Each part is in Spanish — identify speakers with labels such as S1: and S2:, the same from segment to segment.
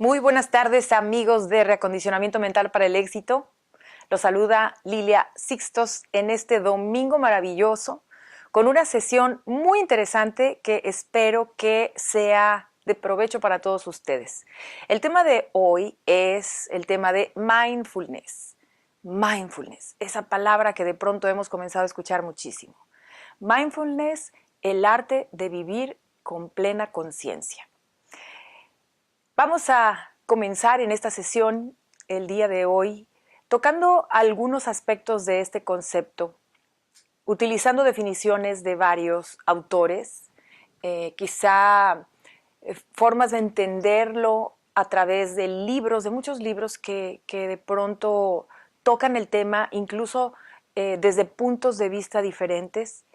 S1: Muy buenas tardes, amigos de Reacondicionamiento Mental para el Éxito. Los saluda Lilia Sixtos en este domingo maravilloso con una sesión muy interesante que espero que sea de provecho para todos ustedes. El tema de hoy es el tema de mindfulness. Mindfulness, esa palabra que de pronto hemos comenzado a escuchar muchísimo. Mindfulness, el arte de vivir con plena conciencia. Vamos a comenzar en esta sesión el día de hoy tocando algunos aspectos de este concepto, utilizando definiciones de varios autores, quizá formas de entenderlo a través de libros, de muchos libros que de pronto tocan el tema incluso desde puntos de vista diferentes.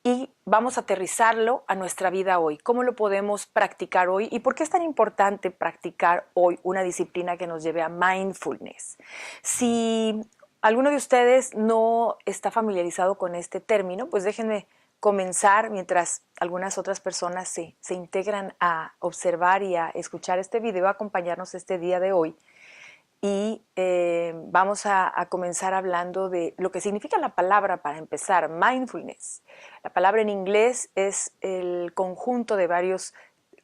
S1: Y vamos a aterrizarlo a nuestra vida hoy. ¿Cómo lo podemos practicar hoy? ¿Y por qué es tan importante practicar hoy una disciplina que nos lleve a mindfulness? Si alguno de ustedes no está familiarizado con este término, pues déjenme comenzar mientras algunas otras personas se integran a observar y a escuchar este video, a acompañarnos este día de hoy. Y vamos a comenzar hablando de lo que significa la palabra para empezar, mindfulness. La palabra en inglés es el conjunto de varios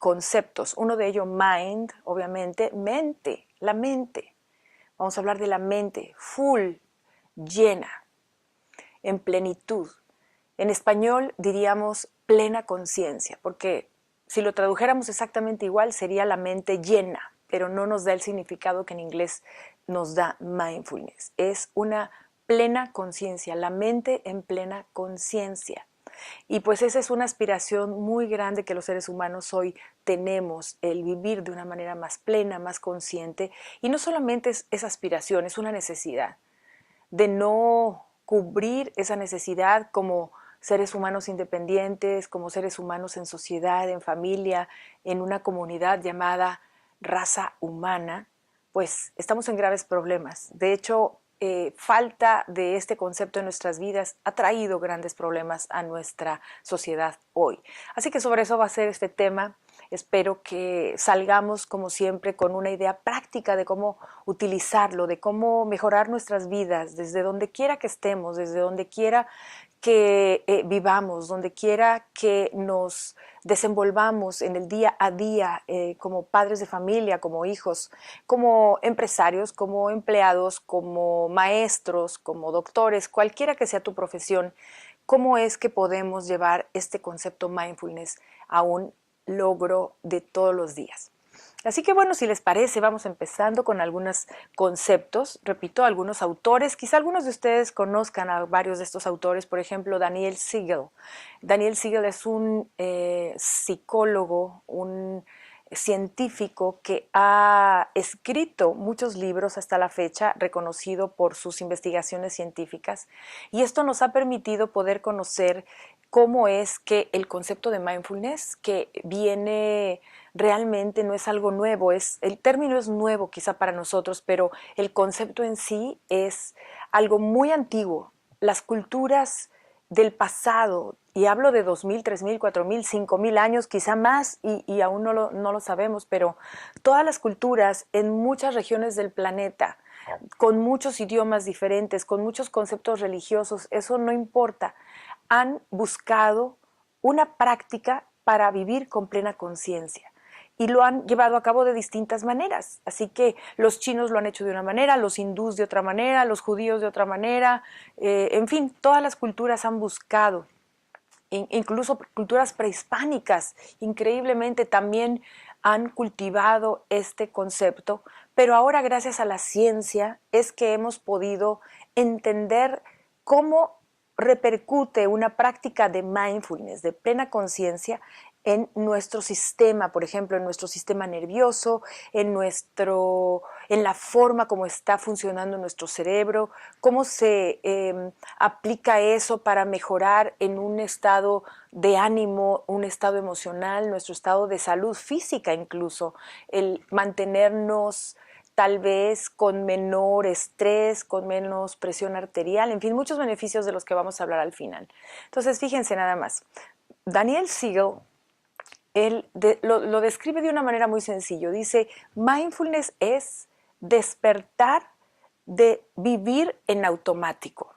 S1: conceptos. Uno de ellos, mind, obviamente, mente, la mente. Vamos a hablar de la mente, full, llena, en plenitud. En español diríamos plena conciencia, porque si lo tradujéramos exactamente igual sería la mente llena, pero no nos da el significado que en inglés nos da mindfulness. Es una plena conciencia, la mente en plena conciencia. Y pues esa es una aspiración muy grande que los seres humanos hoy tenemos, el vivir de una manera más plena, más consciente. Y no solamente es aspiración, es una necesidad de no cubrir esa necesidad como seres humanos independientes, como seres humanos en sociedad, en familia, en una comunidad llamada raza humana, pues estamos en graves problemas. De hecho, falta de este concepto en nuestras vidas ha traído grandes problemas a nuestra sociedad hoy. Así que sobre eso va a ser este tema. Espero que salgamos, como siempre, con una idea práctica de cómo utilizarlo, de cómo mejorar nuestras vidas, desde donde quiera que estemos, desde donde quiera que vivamos, donde quiera que nos desenvolvamos en el día a día como padres de familia, como hijos, como empresarios, como empleados, como maestros, como doctores, cualquiera que sea tu profesión, cómo es que podemos llevar este concepto mindfulness a un logro de todos los días. Así que bueno, si les parece, vamos empezando con algunos conceptos. Repito, algunos autores, quizá algunos de ustedes conozcan a varios de estos autores, por ejemplo, Daniel Siegel. Daniel Siegel es un psicólogo, un científico que ha escrito muchos libros hasta la fecha, reconocido por sus investigaciones científicas, y esto nos ha permitido poder conocer cómo es que el concepto de mindfulness, que viene realmente no es algo nuevo, el término es nuevo quizá para nosotros, pero el concepto en sí es algo muy antiguo. Las culturas del pasado, y hablo de 2000, 3000, 4000, 5000 años, quizá más, y aún no lo sabemos, pero todas las culturas en muchas regiones del planeta, con muchos idiomas diferentes, con muchos conceptos religiosos, eso no importa, han buscado una práctica para vivir con plena conciencia. Y lo han llevado a cabo de distintas maneras. Así que los chinos lo han hecho de una manera, los hindús de otra manera, los judíos de otra manera, en fin, todas las culturas han buscado, incluso culturas prehispánicas, increíblemente también han cultivado este concepto, pero ahora gracias a la ciencia es que hemos podido entender cómo repercute una práctica de mindfulness, de plena conciencia, en nuestro sistema, por ejemplo, en nuestro sistema nervioso, en la forma como está funcionando nuestro cerebro, cómo se aplica eso para mejorar en un estado de ánimo, un estado emocional, nuestro estado de salud física incluso, el mantenernos tal vez con menor estrés, con menos presión arterial, en fin, muchos beneficios de los que vamos a hablar al final. Entonces, fíjense nada más. Daniel Siegel lo describe de una manera muy sencilla. Dice, mindfulness es despertar de vivir en automático.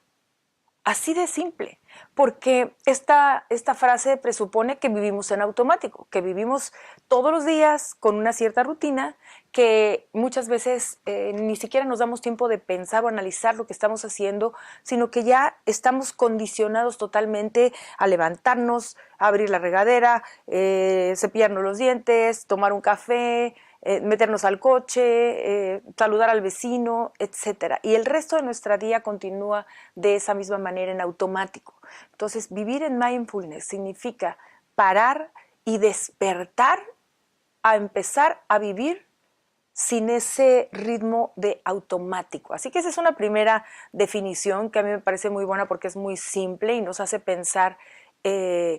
S1: Así de simple, porque esta frase presupone que vivimos en automático, que vivimos todos los días con una cierta rutina, que muchas veces ni siquiera nos damos tiempo de pensar o analizar lo que estamos haciendo, sino que ya estamos condicionados totalmente a levantarnos, a abrir la regadera, cepillarnos los dientes, tomar un café, meternos al coche, saludar al vecino, etcétera. Y el resto de nuestra día continúa de esa misma manera en automático. Entonces, vivir en mindfulness significa parar y despertar a empezar a vivir sin ese ritmo de automático. Así que esa es una primera definición que a mí me parece muy buena porque es muy simple y nos hace pensar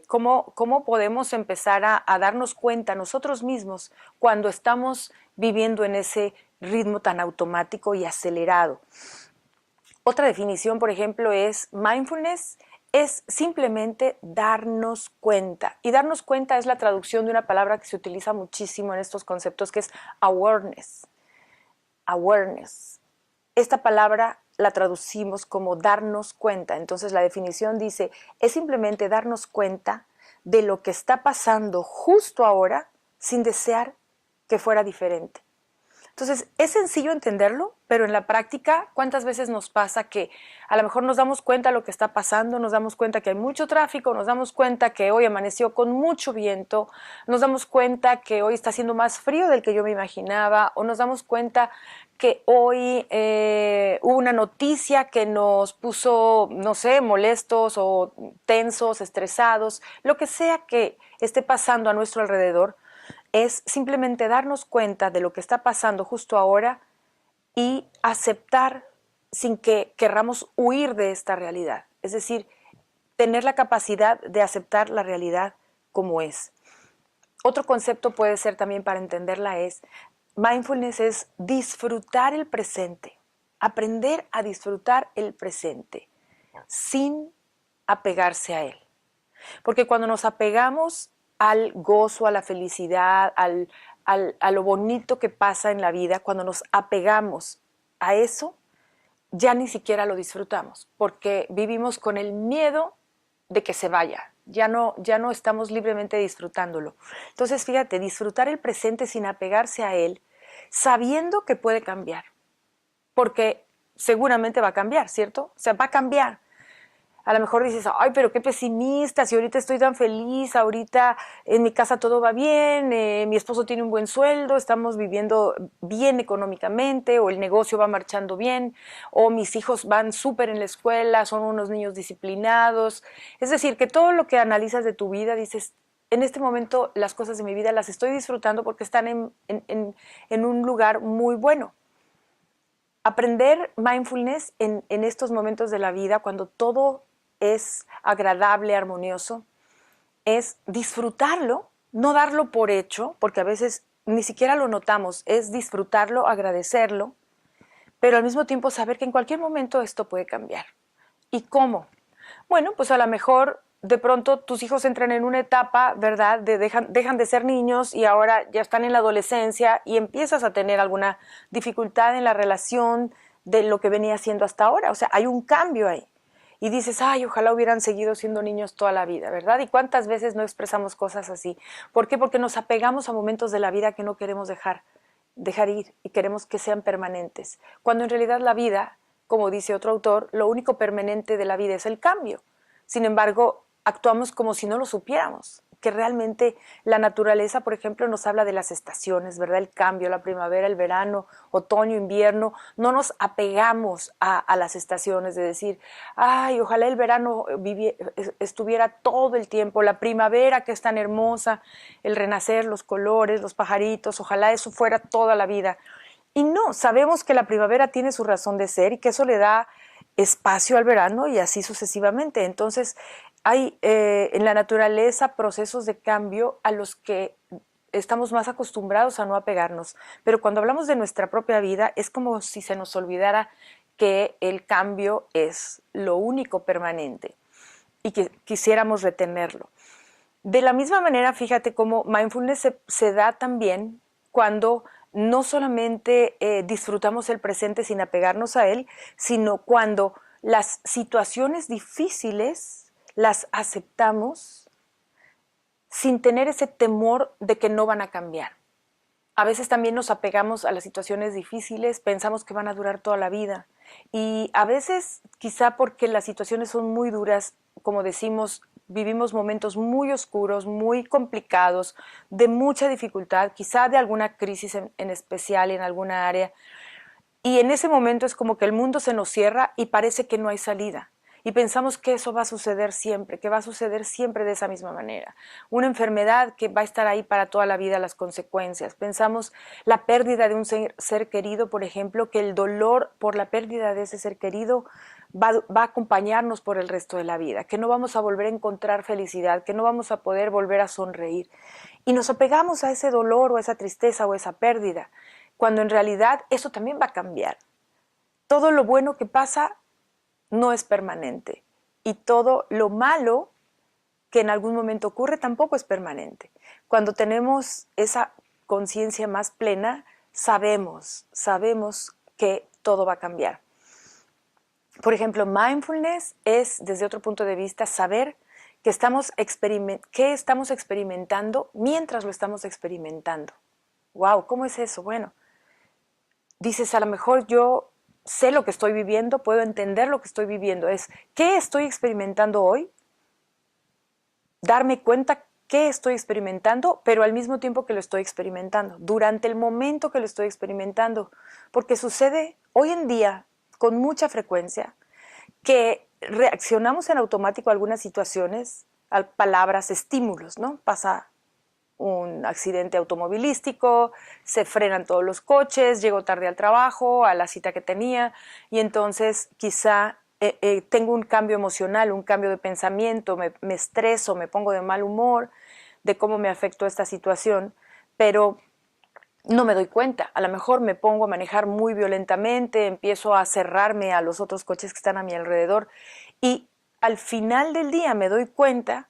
S1: cómo podemos empezar a darnos cuenta nosotros mismos cuando estamos viviendo en ese ritmo tan automático y acelerado. Otra definición, por ejemplo, es mindfulness es simplemente darnos cuenta. Y darnos cuenta es la traducción de una palabra que se utiliza muchísimo en estos conceptos, que es awareness. Awareness. Esta palabra la traducimos como darnos cuenta. Entonces la definición dice, es simplemente darnos cuenta de lo que está pasando justo ahora sin desear que fuera diferente. Entonces, es sencillo entenderlo, pero en la práctica, ¿cuántas veces nos pasa que a lo mejor nos damos cuenta de lo que está pasando, nos damos cuenta que hay mucho tráfico, nos damos cuenta que hoy amaneció con mucho viento, nos damos cuenta que hoy está haciendo más frío del que yo me imaginaba, o nos damos cuenta que hoy hubo una noticia que nos puso, no sé, molestos o tensos, estresados, lo que sea que esté pasando a nuestro alrededor? Es simplemente darnos cuenta de lo que está pasando justo ahora y aceptar sin que querramos huir de esta realidad. Es decir, tener la capacidad de aceptar la realidad como es. Otro concepto puede ser también para entenderla es, mindfulness es disfrutar el presente, aprender a disfrutar el presente sin apegarse a él. Porque cuando nos apegamos al gozo, a la felicidad, a lo bonito que pasa en la vida, cuando nos apegamos a eso, ya ni siquiera lo disfrutamos, porque vivimos con el miedo de que se vaya, ya no estamos libremente disfrutándolo. Entonces, fíjate, disfrutar el presente sin apegarse a él, sabiendo que puede cambiar, porque seguramente va a cambiar, ¿cierto? O sea, va a cambiar. A lo mejor dices, ay, pero qué pesimista, si ahorita estoy tan feliz, ahorita en mi casa todo va bien, mi esposo tiene un buen sueldo, estamos viviendo bien económicamente, o el negocio va marchando bien, o mis hijos van súper en la escuela, son unos niños disciplinados. Es decir, que todo lo que analizas de tu vida, dices, en este momento las cosas de mi vida las estoy disfrutando porque están en un lugar muy bueno. Aprender mindfulness en estos momentos de la vida, cuando todo es agradable, armonioso, es disfrutarlo, no darlo por hecho, porque a veces ni siquiera lo notamos, es disfrutarlo, agradecerlo, pero al mismo tiempo saber que en cualquier momento esto puede cambiar. ¿Y cómo? Bueno, pues a lo mejor de pronto tus hijos entran en una etapa, ¿verdad? Dejan de ser niños y ahora ya están en la adolescencia y empiezas a tener alguna dificultad en la relación de lo que venía siendo hasta ahora. O sea, hay un cambio ahí. Y dices, ay, ojalá hubieran seguido siendo niños toda la vida, ¿verdad? ¿Y cuántas veces no expresamos cosas así? ¿Por qué? Porque nos apegamos a momentos de la vida que no queremos dejar ir y queremos que sean permanentes. Cuando en realidad la vida, como dice otro autor, lo único permanente de la vida es el cambio. Sin embargo, actuamos como si no lo supiéramos, que realmente la naturaleza, por ejemplo, nos habla de las estaciones, ¿verdad? El cambio, la primavera, el verano, otoño, invierno. No nos apegamos a las estaciones de decir, ay, ojalá el verano estuviera todo el tiempo, la primavera que es tan hermosa, el renacer, los colores, los pajaritos, ojalá eso fuera toda la vida. Y no, sabemos que la primavera tiene su razón de ser y que eso le da espacio al verano y así sucesivamente. Entonces, hay en la naturaleza procesos de cambio a los que estamos más acostumbrados a no apegarnos. Pero cuando hablamos de nuestra propia vida, es como si se nos olvidara que el cambio es lo único permanente y que quisiéramos retenerlo. De la misma manera, fíjate cómo mindfulness se da también cuando no solamente disfrutamos el presente sin apegarnos a él, sino cuando las situaciones difíciles las aceptamos sin tener ese temor de que no van a cambiar. A veces también nos apegamos a las situaciones difíciles, pensamos que van a durar toda la vida. Y a veces, quizá porque las situaciones son muy duras, como decimos, vivimos momentos muy oscuros, muy complicados, de mucha dificultad, quizá de alguna crisis en especial en alguna área. Y en ese momento es como que el mundo se nos cierra y parece que no hay salida. Y pensamos que eso va a suceder siempre, que va a suceder siempre de esa misma manera. Una enfermedad que va a estar ahí para toda la vida, las consecuencias. Pensamos la pérdida de un ser querido, por ejemplo, que el dolor por la pérdida de ese ser querido va a acompañarnos por el resto de la vida, que no vamos a volver a encontrar felicidad, que no vamos a poder volver a sonreír. Y nos apegamos a ese dolor o a esa tristeza o a esa pérdida, cuando en realidad eso también va a cambiar. Todo lo bueno que pasa no es permanente y todo lo malo que en algún momento ocurre tampoco es permanente. Cuando tenemos esa conciencia más plena, sabemos que todo va a cambiar. Por ejemplo, mindfulness es, desde otro punto de vista, saber que qué estamos experimentando mientras lo estamos experimentando. ¡Wow! ¿Cómo es eso? Bueno, dices, a lo mejor yo sé lo que estoy viviendo, puedo entender lo que estoy viviendo. Es, ¿qué estoy experimentando hoy? Darme cuenta qué estoy experimentando, pero al mismo tiempo que lo estoy experimentando, durante el momento que lo estoy experimentando. Porque sucede hoy en día con mucha frecuencia que reaccionamos en automático a algunas situaciones, a palabras, estímulos, ¿no? Pasa un accidente automovilístico, se frenan todos los coches, llego tarde al trabajo, a la cita que tenía, y entonces quizá tengo un cambio emocional, un cambio de pensamiento, me estreso, me pongo de mal humor de cómo me afectó esta situación, pero no me doy cuenta. A lo mejor me pongo a manejar muy violentamente, empiezo a cerrarme a los otros coches que están a mi alrededor y al final del día me doy cuenta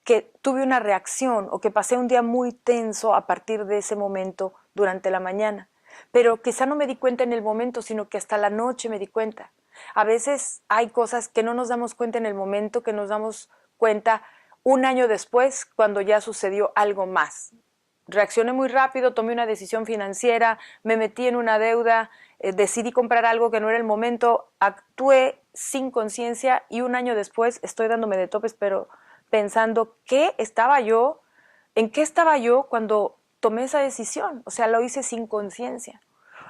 S1: que tuve una reacción o que pasé un día muy tenso a partir de ese momento durante la mañana. Pero quizá no me di cuenta en el momento, sino que hasta la noche me di cuenta. A veces hay cosas que no nos damos cuenta en el momento, que nos damos cuenta un año después, cuando ya sucedió algo más. Reaccioné muy rápido, tomé una decisión financiera, me metí en una deuda, decidí comprar algo que no era el momento, actué sin conciencia y un año después estoy dándome de topes, pero pensando en qué estaba yo cuando tomé esa decisión. O sea, lo hice sin conciencia.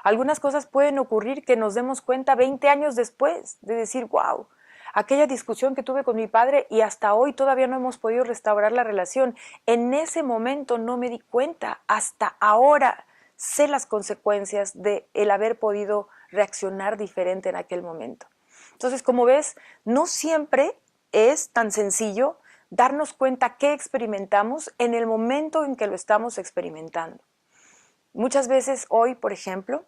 S1: Algunas cosas pueden ocurrir que nos demos cuenta 20 años después, de decir, wow, aquella discusión que tuve con mi padre y hasta hoy todavía no hemos podido restaurar la relación. En ese momento no me di cuenta, hasta ahora sé las consecuencias de el haber podido reaccionar diferente en aquel momento. Entonces, como ves, no siempre es tan sencillo darnos cuenta qué experimentamos en el momento en que lo estamos experimentando. Muchas veces hoy, por ejemplo,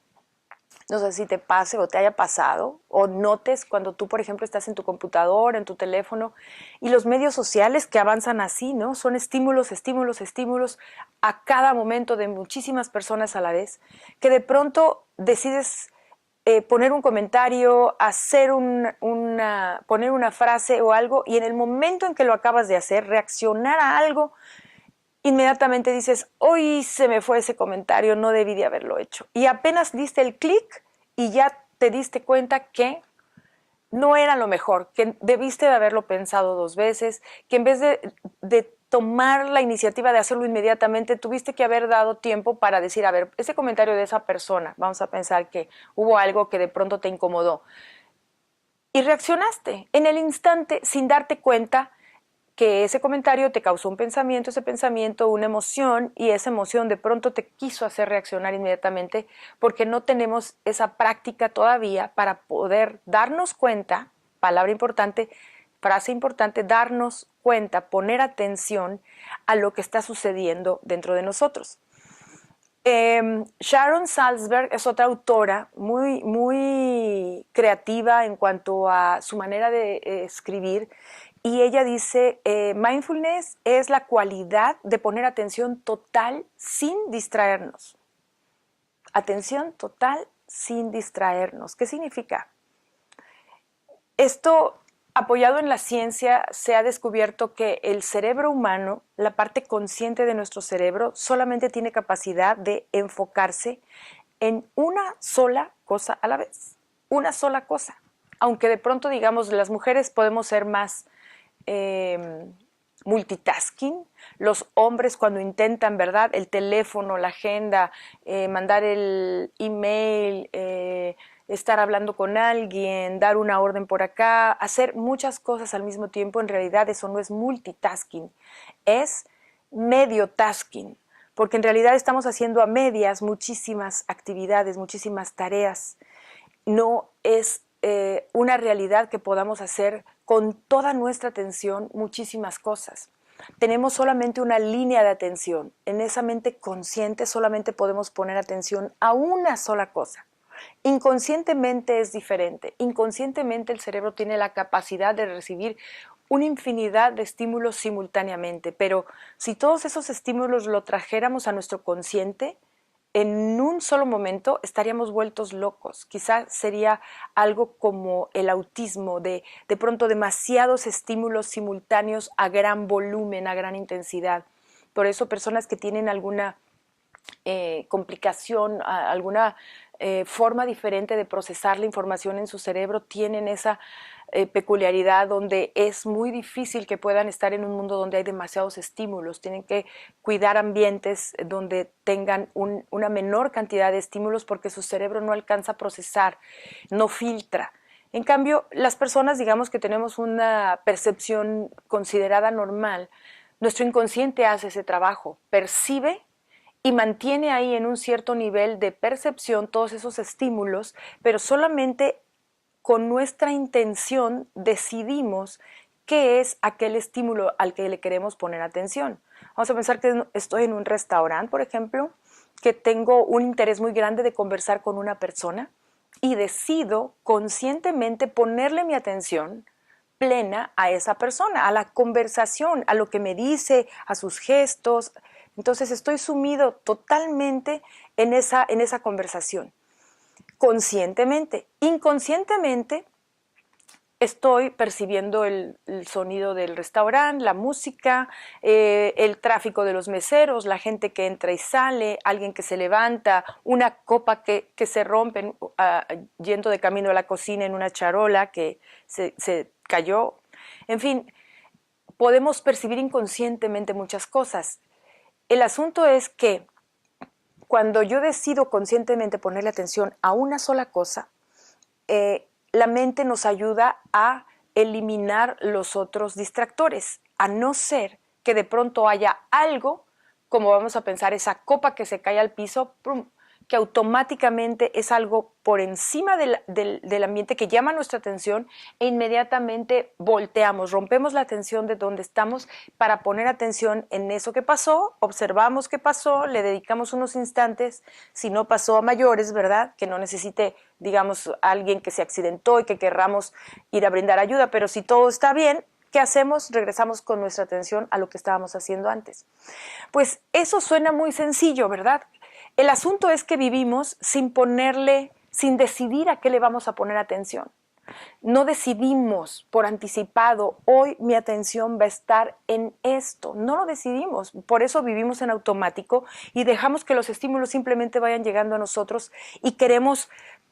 S1: no sé si te pase o te haya pasado, o notes cuando tú, por ejemplo, estás en tu computador, en tu teléfono, y los medios sociales que avanzan así, ¿no? Son estímulos, estímulos, estímulos a cada momento de muchísimas personas a la vez, que de pronto decides poner un comentario, poner una frase o algo, y en el momento en que lo acabas de hacer, reaccionar a algo, inmediatamente dices, hoy se me fue ese comentario, no debí de haberlo hecho. Y apenas diste el clic y ya te diste cuenta que no era lo mejor, que debiste de haberlo pensado dos veces, que en vez de tomar la iniciativa de hacerlo inmediatamente, tuviste que haber dado tiempo para decir, a ver, ese comentario de esa persona, vamos a pensar que hubo algo que de pronto te incomodó. Y reaccionaste en el instante sin darte cuenta que ese comentario te causó un pensamiento, ese pensamiento una emoción, y esa emoción de pronto te quiso hacer reaccionar inmediatamente porque no tenemos esa práctica todavía para poder darnos cuenta, palabra importante, frase importante, darnos cuenta, poner atención a lo que está sucediendo dentro de nosotros. Sharon Salzberg es otra autora muy creativa en cuanto a su manera de escribir, y ella dice, mindfulness es la cualidad de poner atención total sin distraernos. Atención total sin distraernos. ¿Qué significa? Esto, apoyado en la ciencia, se ha descubierto que el cerebro humano, la parte consciente de nuestro cerebro, solamente tiene capacidad de enfocarse en una sola cosa a la vez. Una sola cosa. Aunque de pronto, digamos, las mujeres podemos ser más multitasking. Los hombres cuando intentan, ¿verdad? El teléfono, la agenda, mandar el email, estar hablando con alguien, dar una orden por acá, hacer muchas cosas al mismo tiempo, en realidad eso no es multitasking, es medio tasking, porque en realidad estamos haciendo a medias muchísimas actividades, muchísimas tareas. No es una realidad que podamos hacer con toda nuestra atención muchísimas cosas. Tenemos solamente una línea de atención. En esa mente consciente solamente podemos poner atención a una sola cosa. Inconscientemente es diferente. Inconscientemente el cerebro tiene la capacidad de recibir una infinidad de estímulos simultáneamente, pero si todos esos estímulos lo trajéramos a nuestro consciente, en un solo momento estaríamos vueltos locos. Quizás sería algo como el autismo, de pronto demasiados estímulos simultáneos a gran volumen, a gran intensidad. Por eso personas que tienen alguna complicación, alguna forma diferente de procesar la información en su cerebro, tienen esa peculiaridad donde es muy difícil que puedan estar en un mundo donde hay demasiados estímulos. Tienen que cuidar ambientes donde tengan una menor cantidad de estímulos porque su cerebro no alcanza a procesar, no filtra. En cambio, las personas, digamos que tenemos una percepción considerada normal, nuestro inconsciente hace ese trabajo, percibe y mantiene ahí en un cierto nivel de percepción todos esos estímulos, pero solamente con nuestra intención decidimos qué es aquel estímulo al que le queremos poner atención. Vamos a pensar que estoy en un restaurante, por ejemplo, que tengo un interés muy grande de conversar con una persona y decido conscientemente ponerle mi atención plena a esa persona, a la conversación, a lo que me dice, a sus gestos. Entonces estoy sumido totalmente en esa conversación, conscientemente. Inconscientemente estoy percibiendo el sonido del restaurante, la música, el tráfico de los meseros, la gente que entra y sale, alguien que se levanta, una copa que se rompe yendo de camino a la cocina en una charola que se cayó. En fin, podemos percibir inconscientemente muchas cosas. El asunto es que cuando yo decido conscientemente ponerle atención a una sola cosa, la mente nos ayuda a eliminar los otros distractores, a no ser que de pronto haya algo, como vamos a pensar esa copa que se cae al piso, ¡pum!, que automáticamente es algo por encima del ambiente que llama nuestra atención e inmediatamente volteamos, rompemos la atención de donde estamos para poner atención en eso que pasó, observamos qué pasó, le dedicamos unos instantes, si no pasó a mayores, ¿verdad? Que no necesite, digamos, alguien que se accidentó y que querramos ir a brindar ayuda, pero si todo está bien, ¿qué hacemos? Regresamos con nuestra atención a lo que estábamos haciendo antes. Pues eso suena muy sencillo, ¿verdad? El asunto es que vivimos sin decidir a qué le vamos a poner atención. No decidimos por anticipado, hoy mi atención va a estar en esto. No lo decidimos, por eso vivimos en automático y dejamos que los estímulos simplemente vayan llegando a nosotros y queremos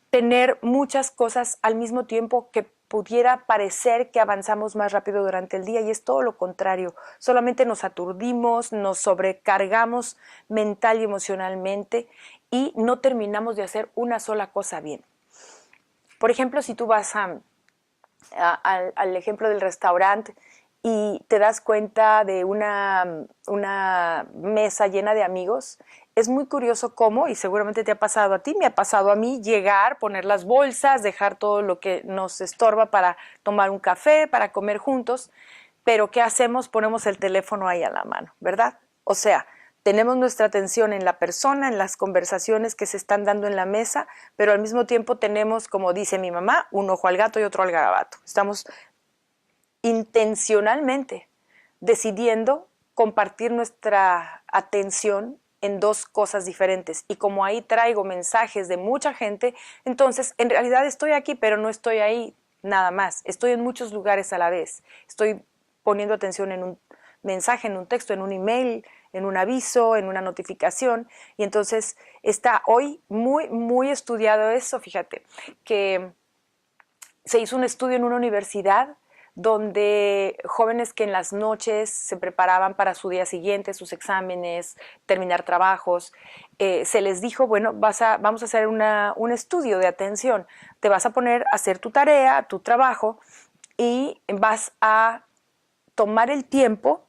S1: tener muchas cosas al mismo tiempo que pudiera parecer que avanzamos más rápido durante el día y es todo lo contrario. Solamente nos aturdimos, nos sobrecargamos mental y emocionalmente y no terminamos de hacer una sola cosa bien. Por ejemplo, si tú vas al ejemplo del restaurante y te das cuenta de una mesa llena de amigos, es muy curioso cómo, y seguramente te ha pasado a ti, me ha pasado a mí, llegar, poner las bolsas, dejar todo lo que nos estorba para tomar un café, para comer juntos, pero ¿qué hacemos? Ponemos el teléfono ahí a la mano, ¿verdad? O sea, tenemos nuestra atención en la persona, en las conversaciones que se están dando en la mesa, pero al mismo tiempo tenemos, como dice mi mamá, un ojo al gato y otro al garabato. Estamos intencionalmente decidiendo compartir nuestra atención en dos cosas diferentes. Y como ahí traigo mensajes de mucha gente, entonces en realidad estoy aquí, pero no estoy ahí nada más. Estoy en muchos lugares a la vez. Estoy poniendo atención en un mensaje, en un texto, en un email, en un aviso, en una notificación. Y entonces está hoy muy estudiado eso, fíjate, que se hizo un estudio en una universidad donde jóvenes que en las noches se preparaban para su día siguiente, sus exámenes, terminar trabajos, se les dijo, bueno, vamos a hacer un estudio de atención, te vas a poner a hacer tu tarea, tu trabajo, y vas a tomar el tiempo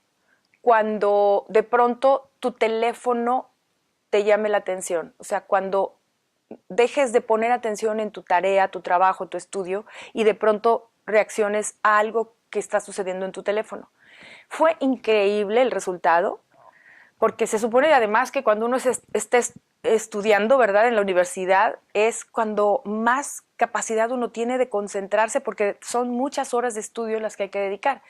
S1: cuando de pronto tu teléfono te llame la atención, o sea, cuando dejes de poner atención en tu tarea, tu trabajo, tu estudio y de pronto reacciones a algo que está sucediendo en tu teléfono. Fue increíble el resultado, porque se supone además que cuando uno está estudiando, ¿verdad?, en la universidad, es cuando más capacidad uno tiene de concentrarse, porque son muchas horas de estudio las que hay que dedicar.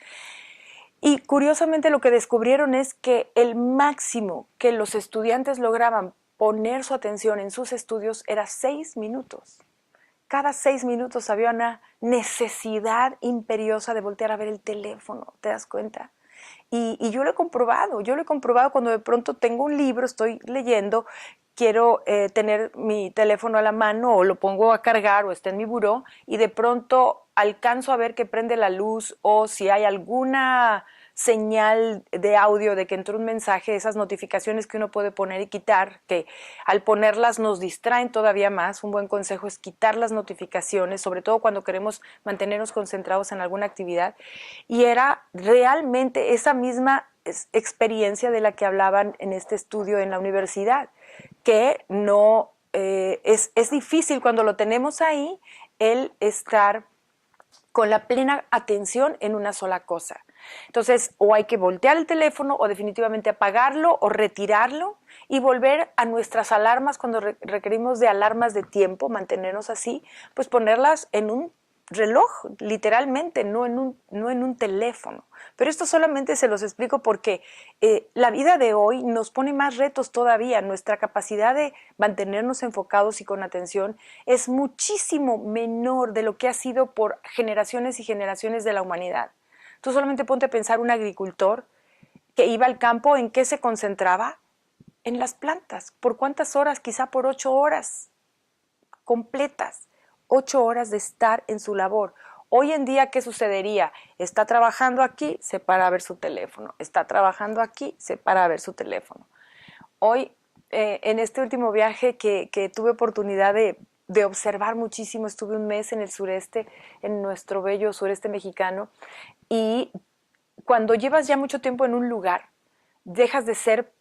S1: Y curiosamente lo que descubrieron es que el máximo que los estudiantes lograban poner su atención en sus estudios era 6 minutos. Cada 6 minutos había una necesidad imperiosa de voltear a ver el teléfono, ¿te das cuenta? Y yo lo he comprobado cuando de pronto tengo un libro, estoy leyendo, quiero tener mi teléfono a la mano o lo pongo a cargar o está en mi buró y de pronto alcanzo a ver que prende la luz o si hay alguna señal de audio de que entró un mensaje, esas notificaciones que uno puede poner y quitar, que al ponerlas nos distraen todavía más. Un buen consejo es quitar las notificaciones, sobre todo cuando queremos mantenernos concentrados en alguna actividad. Y era realmente esa misma experiencia de la que hablaban en este estudio en la universidad, que no es difícil cuando lo tenemos ahí el estar con la plena atención en una sola cosa. Entonces, o hay que voltear el teléfono o definitivamente apagarlo o retirarlo y volver a nuestras alarmas cuando requerimos de alarmas de tiempo, mantenernos así, pues ponerlas en un reloj, literalmente, no en un teléfono. Pero esto solamente se los explico porque la vida de hoy nos pone más retos todavía. Nuestra capacidad de mantenernos enfocados y con atención es muchísimo menor de lo que ha sido por generaciones y generaciones de la humanidad. Tú solamente ponte a pensar un agricultor que iba al campo, ¿en qué se concentraba? En las plantas. ¿Por cuántas horas? Quizá por 8 horas completas. 8 horas de estar en su labor. Hoy en día, ¿qué sucedería? Está trabajando aquí, se para a ver su teléfono. Está trabajando aquí, se para a ver su teléfono. Hoy, en este último viaje que tuve oportunidad de observar muchísimo, estuve un mes en el sureste, en nuestro bello sureste mexicano, y cuando llevas ya mucho tiempo en un lugar, dejas de ser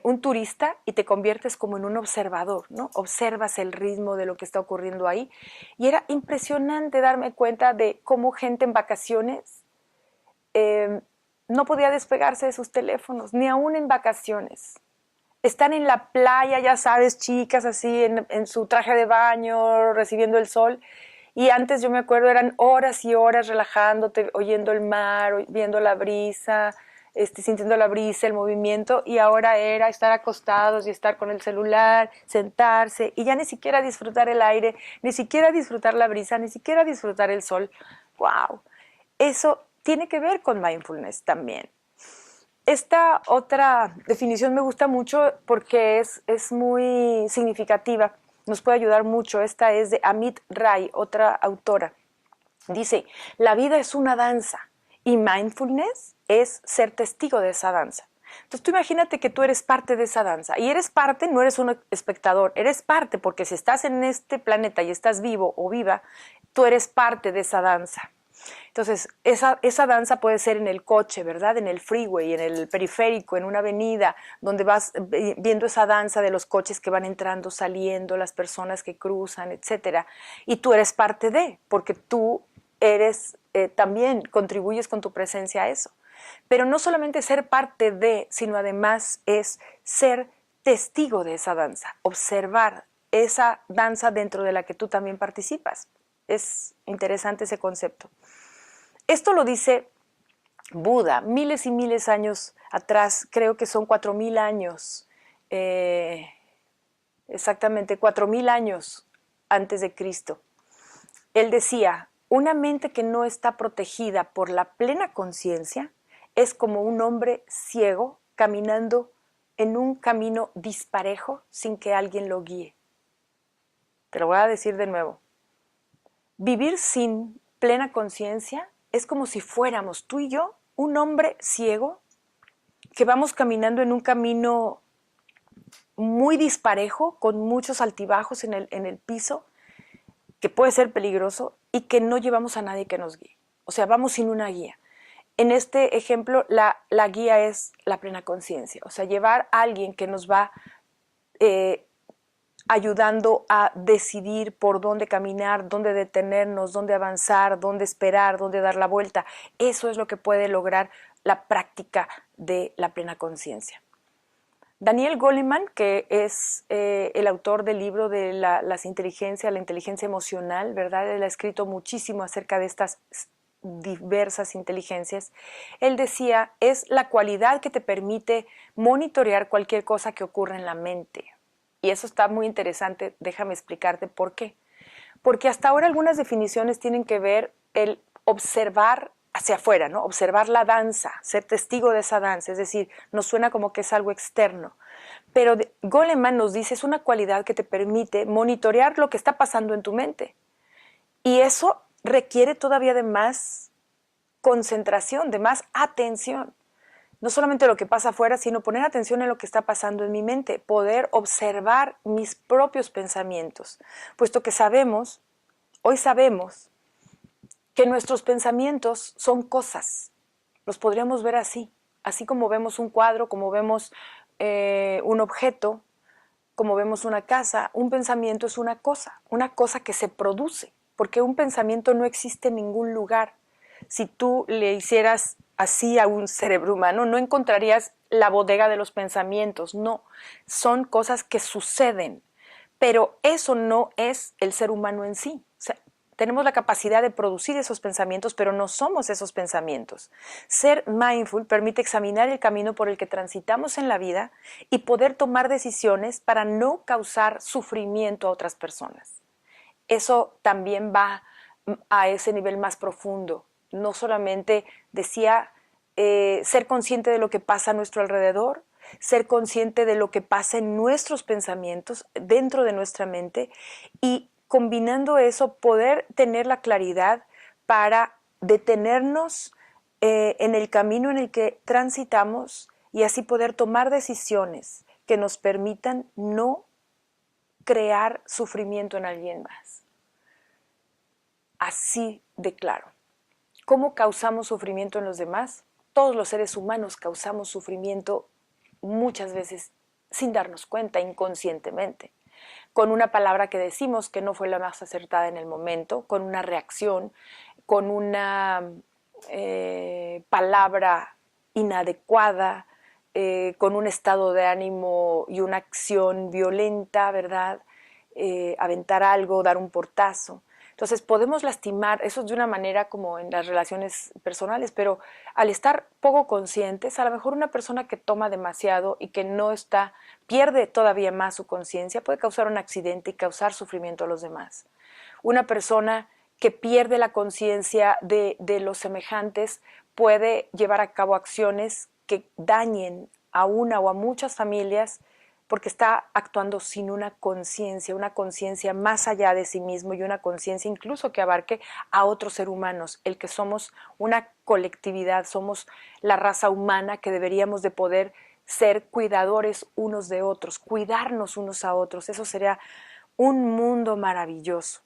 S1: un turista y te conviertes como en un observador, ¿no? Observas el ritmo de lo que está ocurriendo ahí. Y era impresionante darme cuenta de cómo gente en vacaciones no podía despegarse de sus teléfonos, ni aún en vacaciones. Están en la playa, ya sabes, chicas así en su traje de baño, recibiendo el sol. Y antes yo me acuerdo eran horas y horas relajándote, oyendo el mar, viendo la brisa, sintiendo la brisa, el movimiento, y ahora era estar acostados y estar con el celular, sentarse y ya ni siquiera disfrutar el aire, ni siquiera disfrutar la brisa, ni siquiera disfrutar el sol. ¡Wow! Eso tiene que ver con mindfulness también. Esta otra definición me gusta mucho porque es muy significativa, nos puede ayudar mucho. Esta es de Amit Ray, otra autora. Dice, la vida es una danza y mindfulness es ser testigo de esa danza. Entonces tú imagínate que tú eres parte de esa danza y eres parte, no eres un espectador, eres parte porque si estás en este planeta y estás vivo o viva, tú eres parte de esa danza. Entonces, esa danza puede ser en el coche, ¿verdad? En el freeway, en el periférico, en una avenida, donde vas viendo esa danza de los coches que van entrando, saliendo, las personas que cruzan, etcétera. Y tú eres parte de, porque tú eres, también contribuyes con tu presencia a eso. Pero no solamente ser parte de, sino además es ser testigo de esa danza, observar esa danza dentro de la que tú también participas. Es interesante ese concepto. Esto lo dice Buda, miles y miles de años atrás, creo que son 4000 años, exactamente 4000 años antes de Cristo. Él decía, una mente que no está protegida por la plena conciencia es como un hombre ciego caminando en un camino disparejo sin que alguien lo guíe. Te lo voy a decir de nuevo. Vivir sin plena conciencia es como si fuéramos tú y yo, un hombre ciego, que vamos caminando en un camino muy disparejo, con muchos altibajos en el piso, que puede ser peligroso y que no llevamos a nadie que nos guíe. O sea, vamos sin una guía. En este ejemplo, la guía es la plena conciencia. O sea, llevar a alguien que nos va ayudando a decidir por dónde caminar, dónde detenernos, dónde avanzar, dónde esperar, dónde dar la vuelta. Eso es lo que puede lograr la práctica de la plena conciencia. Daniel Goleman, que es el autor del libro de la inteligencia emocional, ¿verdad? Él ha escrito muchísimo acerca de estas diversas inteligencias. Él decía, es la cualidad que te permite monitorear cualquier cosa que ocurre en la mente. Y eso está muy interesante, déjame explicarte por qué. Porque hasta ahora algunas definiciones tienen que ver el observar hacia afuera, ¿no? Observar la danza, ser testigo de esa danza, es decir, nos suena como que es algo externo. Pero Goleman nos dice, es una cualidad que te permite monitorear lo que está pasando en tu mente. Y eso requiere todavía de más concentración, de más atención. No solamente lo que pasa afuera, sino poner atención en lo que está pasando en mi mente, poder observar mis propios pensamientos, puesto que hoy sabemos, que nuestros pensamientos son cosas, los podríamos ver así como vemos un cuadro, como vemos un objeto, como vemos una casa, un pensamiento es una cosa que se produce, porque un pensamiento no existe en ningún lugar. Si tú le hicieras así a un cerebro humano, no encontrarías la bodega de los pensamientos, no, son cosas que suceden, pero eso no es el ser humano en sí. O sea, tenemos la capacidad de producir esos pensamientos, pero no somos esos pensamientos. Ser mindful permite examinar el camino por el que transitamos en la vida y poder tomar decisiones para no causar sufrimiento a otras personas. Eso también va a ese nivel más profundo. No solamente decía ser consciente de lo que pasa a nuestro alrededor, ser consciente de lo que pasa en nuestros pensamientos, dentro de nuestra mente, y combinando eso, poder tener la claridad para detenernos en el camino en el que transitamos y así poder tomar decisiones que nos permitan no crear sufrimiento en alguien más. Así de claro. ¿Cómo causamos sufrimiento en los demás? Todos los seres humanos causamos sufrimiento muchas veces sin darnos cuenta, inconscientemente, con una palabra que decimos que no fue la más acertada en el momento, con una reacción, con una palabra inadecuada, con un estado de ánimo y una acción violenta, ¿verdad? Aventar algo, dar un portazo. Entonces podemos lastimar, eso es de una manera como en las relaciones personales, pero al estar poco conscientes, a lo mejor una persona que toma demasiado y que no está, pierde todavía más su conciencia, puede causar un accidente y causar sufrimiento a los demás. Una persona que pierde la conciencia de los semejantes puede llevar a cabo acciones que dañen a una o a muchas familias, porque está actuando sin una conciencia más allá de sí mismo y una conciencia incluso que abarque a otros seres humanos, el que somos una colectividad, somos la raza humana que deberíamos de poder ser cuidadores unos de otros, cuidarnos unos a otros, eso sería un mundo maravilloso.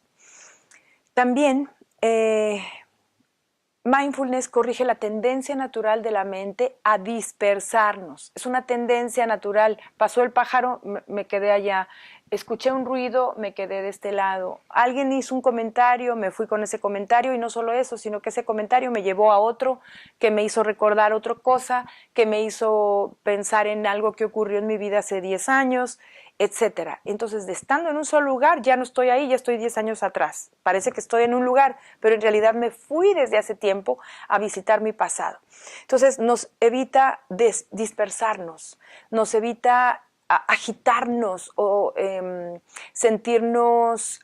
S1: También mindfulness corrige la tendencia natural de la mente a dispersarnos. Es una tendencia natural. Pasó el pájaro, me quedé allá. Escuché un ruido, me quedé de este lado. Alguien hizo un comentario, me fui con ese comentario y no solo eso, sino que ese comentario me llevó a otro que me hizo recordar otra cosa, que me hizo pensar en algo que ocurrió en mi vida hace 10 años etcétera. Entonces, estando en un solo lugar, ya no estoy ahí, ya estoy 10 años atrás. Parece que estoy en un lugar, pero en realidad me fui desde hace tiempo a visitar mi pasado. Entonces, nos evita dispersarnos, nos evita agitarnos o sentirnos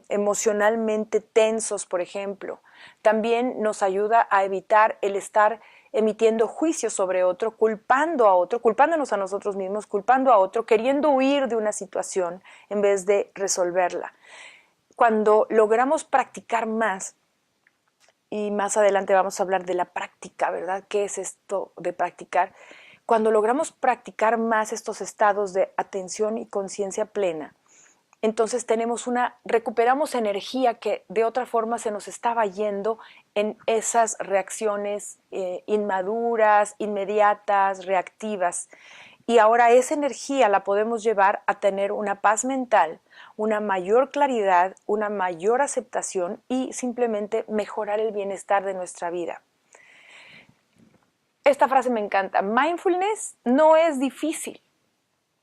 S1: emocionalmente tensos, por ejemplo. También nos ayuda a evitar el estar emitiendo juicios sobre otro, culpándonos a nosotros mismos, culpando a otro, queriendo huir de una situación en vez de resolverla. Cuando logramos practicar más, y más adelante vamos a hablar de la práctica, ¿verdad? ¿Qué es esto de practicar? Cuando logramos practicar más estos estados de atención y conciencia plena, entonces recuperamos energía que de otra forma se nos estaba yendo en esas reacciones inmaduras, inmediatas, reactivas. Y ahora esa energía la podemos llevar a tener una paz mental, una mayor claridad, una mayor aceptación y simplemente mejorar el bienestar de nuestra vida. Esta frase me encanta. Mindfulness no es difícil.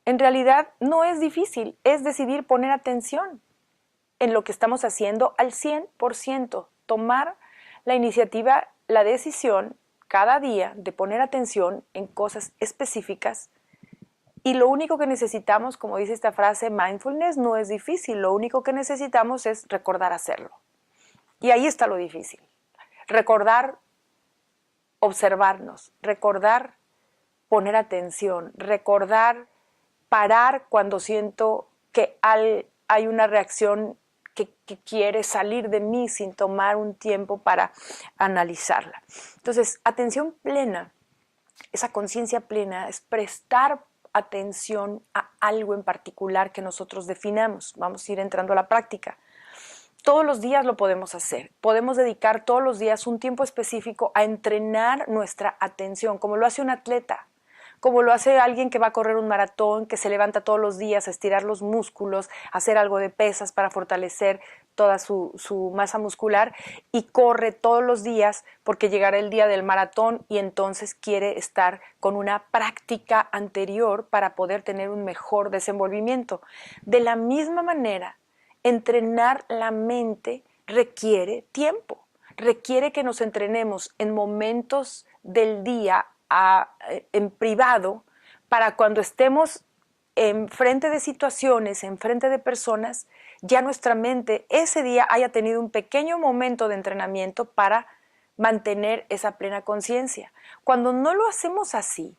S1: En realidad no es difícil, es decidir poner atención en lo que estamos haciendo al 100%, tomar la iniciativa, la decisión cada día de poner atención en cosas específicas. Y lo único que necesitamos, como dice esta frase, mindfulness no es difícil, lo único que necesitamos es recordar hacerlo. Y ahí está lo difícil, recordar observarnos, recordar poner atención, recordar parar cuando siento que hay una reacción que quiere salir de mí sin tomar un tiempo para analizarla. Entonces, atención plena, esa conciencia plena es prestar atención a algo en particular que nosotros definamos. Vamos a ir entrando a la práctica. Todos los días lo podemos hacer. Podemos dedicar todos los días un tiempo específico a entrenar nuestra atención, como lo hace un atleta, como lo hace alguien que va a correr un maratón, que se levanta todos los días a estirar los músculos, a hacer algo de pesas para fortalecer toda su masa muscular y corre todos los días porque llegará el día del maratón y entonces quiere estar con una práctica anterior para poder tener un mejor desenvolvimiento. De la misma manera, entrenar la mente requiere tiempo, requiere que nos entrenemos en momentos del día en privado para cuando estemos en frente de situaciones, en frente de personas, ya nuestra mente ese día haya tenido un pequeño momento de entrenamiento para mantener esa plena conciencia. Cuando no lo hacemos así,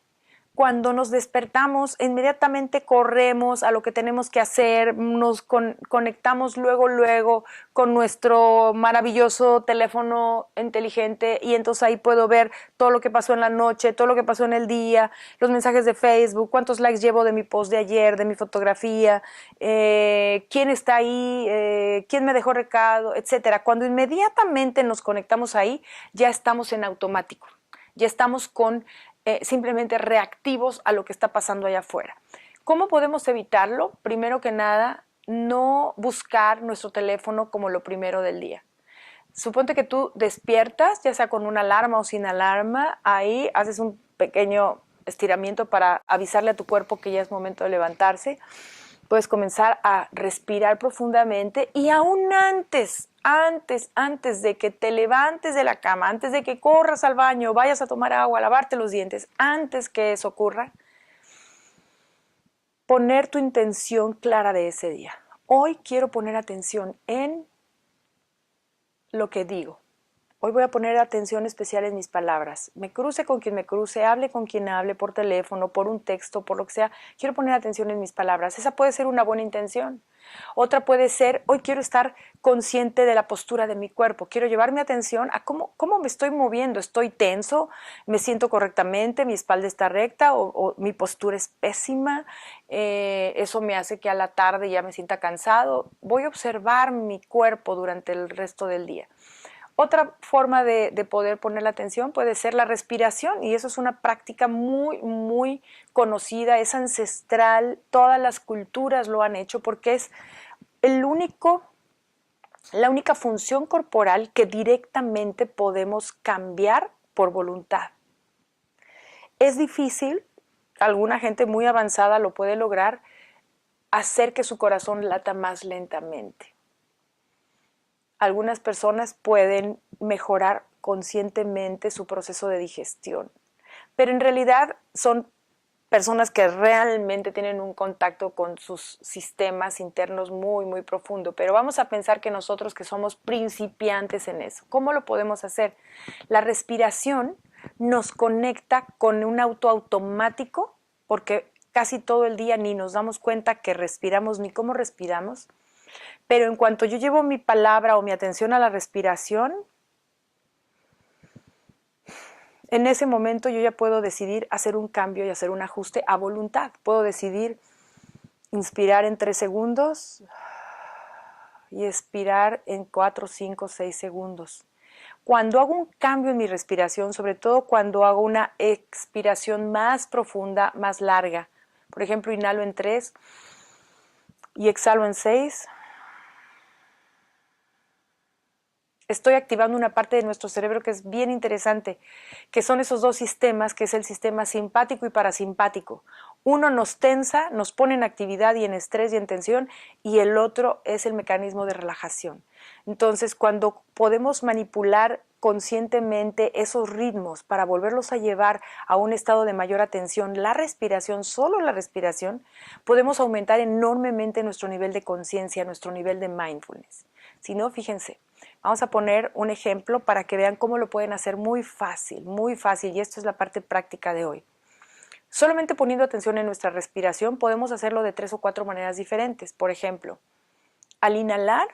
S1: cuando nos despertamos, inmediatamente corremos a lo que tenemos que hacer, nos conectamos luego con nuestro maravilloso teléfono inteligente y entonces ahí puedo ver todo lo que pasó en la noche, todo lo que pasó en el día, los mensajes de Facebook, cuántos likes llevo de mi post de ayer, de mi fotografía, quién está ahí, quién me dejó recado, etcétera. Cuando inmediatamente nos conectamos ahí, ya estamos en automático, ya estamos simplemente reactivos a lo que está pasando allá afuera. ¿Cómo podemos evitarlo? Primero que nada, no buscar nuestro teléfono como lo primero del día. Suponte que tú despiertas, ya sea con una alarma o sin alarma, ahí haces un pequeño estiramiento para avisarle a tu cuerpo que ya es momento de levantarse. Puedes comenzar a respirar profundamente y aún antes de que te levantes de la cama, antes de que corras al baño, vayas a tomar agua, a lavarte los dientes, antes que eso ocurra, poner tu intención clara de ese día. Hoy quiero poner atención en lo que digo. Hoy voy a poner atención especial en mis palabras. Me cruce con quien me cruce, hable con quien hable, por teléfono, por un texto, por lo que sea. Quiero poner atención en mis palabras. Esa puede ser una buena intención. Otra puede ser, hoy quiero estar consciente de la postura de mi cuerpo. Quiero llevar mi atención a cómo me estoy moviendo. ¿Estoy tenso? ¿Me siento correctamente? ¿Mi espalda está recta? ¿O mi postura es pésima? Eso me hace que a la tarde ya me sienta cansado. Voy a observar mi cuerpo durante el resto del día. Otra forma de poder poner la atención puede ser la respiración y eso es una práctica muy conocida, es ancestral, todas las culturas lo han hecho porque es la única función corporal que directamente podemos cambiar por voluntad. Es difícil, alguna gente muy avanzada lo puede lograr, hacer que su corazón lata más lentamente. Algunas personas pueden mejorar conscientemente su proceso de digestión, pero en realidad son personas que realmente tienen un contacto con sus sistemas internos muy, muy profundo. Pero vamos a pensar que nosotros que somos principiantes en eso, ¿cómo lo podemos hacer? La respiración nos conecta con un auto automático, porque casi todo el día ni nos damos cuenta que respiramos ni cómo respiramos. Pero en cuanto yo llevo mi palabra o mi atención a la respiración, en ese momento yo ya puedo decidir hacer un cambio y hacer un ajuste a voluntad. Puedo decidir inspirar en 3 segundos y expirar en 4, 5, 6 segundos. Cuando hago un cambio en mi respiración, sobre todo cuando hago una expiración más profunda, más larga, por ejemplo, inhalo en 3 y exhalo en 6, estoy activando una parte de nuestro cerebro que es bien interesante, que son esos dos sistemas, que es el sistema simpático y parasimpático. Uno nos tensa, nos pone en actividad y en estrés y en tensión, y el otro es el mecanismo de relajación. Entonces, cuando podemos manipular conscientemente esos ritmos para volverlos a llevar a un estado de mayor atención, la respiración, solo la respiración, podemos aumentar enormemente nuestro nivel de conciencia, nuestro nivel de mindfulness. Si no, fíjense, vamos a poner un ejemplo para que vean cómo lo pueden hacer muy fácil, y esto es la parte práctica de hoy. Solamente poniendo atención en nuestra respiración podemos hacerlo de 3 o 4 maneras diferentes. Por ejemplo, al inhalar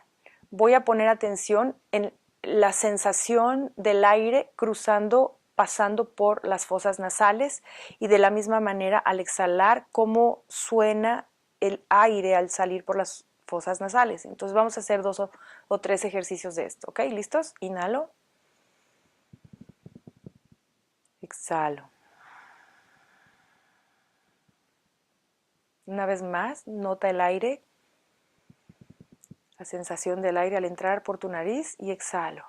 S1: voy a poner atención en la sensación del aire cruzando, pasando por las fosas nasales, y de la misma manera al exhalar cómo suena el aire al salir por las fosas nasales. Entonces vamos a hacer 2 o 3 ejercicios de esto, ¿ok? ¿Listos? Inhalo. Exhalo. Una vez más, nota el aire, la sensación del aire al entrar por tu nariz, y exhalo.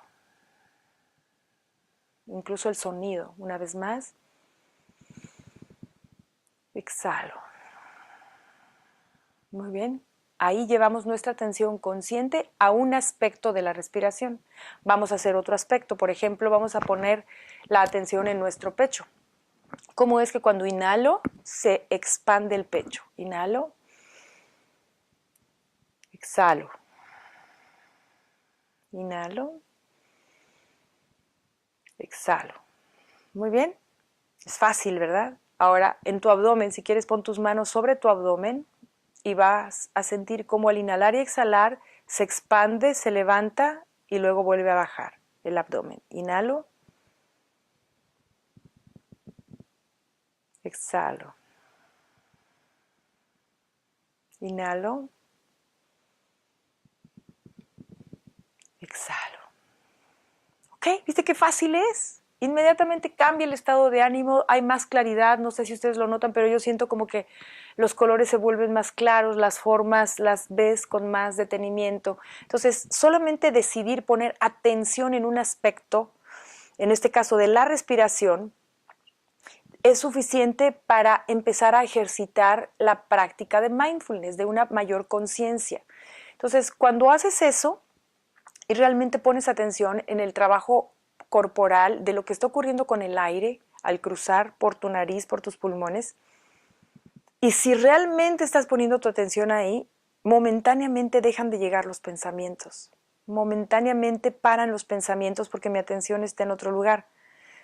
S1: Incluso el sonido, una vez más. Exhalo. Muy bien. Ahí llevamos nuestra atención consciente a un aspecto de la respiración. Vamos a hacer otro aspecto. Por ejemplo, vamos a poner la atención en nuestro pecho. ¿Cómo es que cuando inhalo se expande el pecho? Inhalo. Exhalo. Inhalo. Exhalo. Muy bien. Es fácil, ¿verdad? Ahora, en tu abdomen, si quieres, pon tus manos sobre tu abdomen y vas a sentir cómo al inhalar y exhalar se expande, se levanta y luego vuelve a bajar el abdomen. Inhalo. Exhalo. Inhalo. Exhalo. ¿Ok? ¿Viste qué fácil es? Inmediatamente cambia el estado de ánimo, hay más claridad, no sé si ustedes lo notan, pero yo siento como que los colores se vuelven más claros, las formas las ves con más detenimiento. Entonces, solamente decidir poner atención en un aspecto, en este caso de la respiración, es suficiente para empezar a ejercitar la práctica de mindfulness, de una mayor conciencia. Entonces, cuando haces eso y realmente pones atención en el trabajo corporal de lo que está ocurriendo con el aire al cruzar por tu nariz, por tus pulmones, y si realmente estás poniendo tu atención ahí, momentáneamente dejan de llegar los pensamientos. Momentáneamente paran los pensamientos porque mi atención está en otro lugar.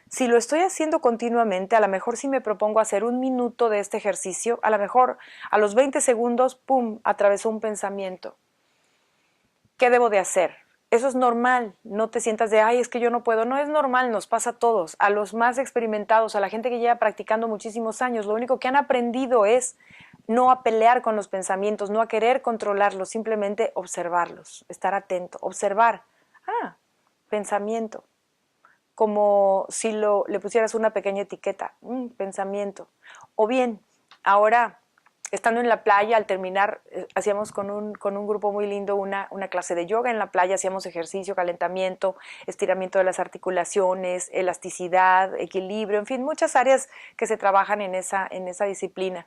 S1: Si lo estoy haciendo continuamente, a lo mejor si me propongo hacer 1 minuto de este ejercicio, a lo mejor a los 20 segundos, ¡pum!, atravesó un pensamiento. ¿Qué debo de hacer? Eso es normal, no te sientas de, ay, es que yo no puedo. No es normal, nos pasa a todos, a los más experimentados, a la gente que lleva practicando muchísimos años. Lo único que han aprendido es no a pelear con los pensamientos, no a querer controlarlos, simplemente observarlos, estar atento, observar. Pensamiento. Como si le pusieras una pequeña etiqueta, pensamiento. O bien, ahora estando en la playa, al terminar, hacíamos con un grupo muy lindo una clase de yoga en la playa, hacíamos ejercicio, calentamiento, estiramiento de las articulaciones, elasticidad, equilibrio, en fin, muchas áreas que se trabajan en esa disciplina.